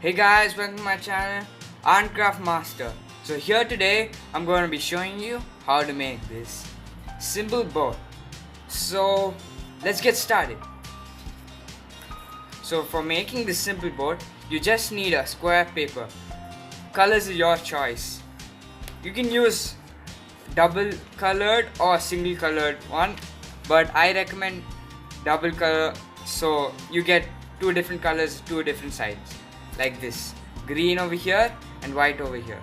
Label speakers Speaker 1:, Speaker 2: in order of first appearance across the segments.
Speaker 1: Hey guys, welcome to my channel Art and Craft Master. So here today I'm going to be showing you how to make this simple board. So let's get started. So for making this simple board you just need a square paper. Colors is your choice. You can use double colored or single colored one, but I recommend double color so you get two different colors, two different sides. Like this, green over here and white over here.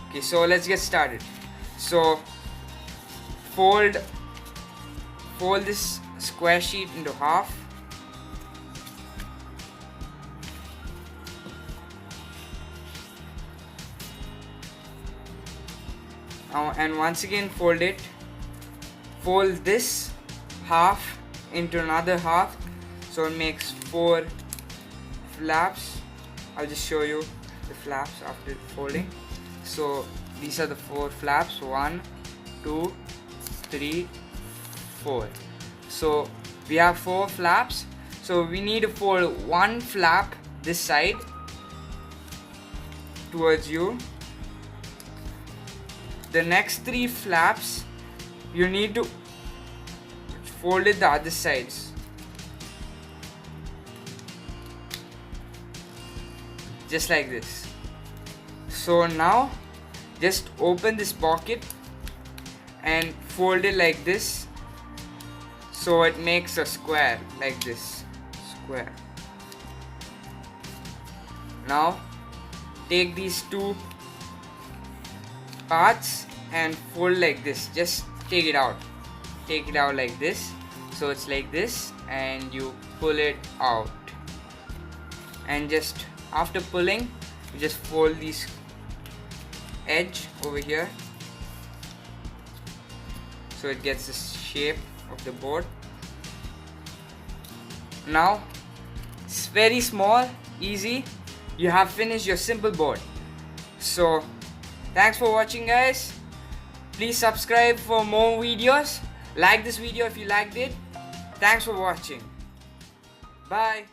Speaker 1: Okay, so let's get started. So fold this square sheet into half. Now, and once again fold it. Fold this half into another half, so it makes 4 flaps. I'll just show you the flaps after folding. So these are the 4 flaps. 1, 2, 3, 4. So we have 4 flaps. So we need to fold 1 flap this side towards you. The next 3 flaps you need to fold it the other sides. Just like this. So now just open this pocket and fold it like this, so it makes a square like this. Square. Now take these 2 parts and fold like this. Just take it out like this, so it's like this, and you pull it out, and just after pulling you just fold this edge over here so it gets the shape of the board. Now it's very small, easy. You have finished your simple board. So thanks for watching, guys. Please subscribe for more videos. Like this video if you liked it. Thanks for watching. Bye.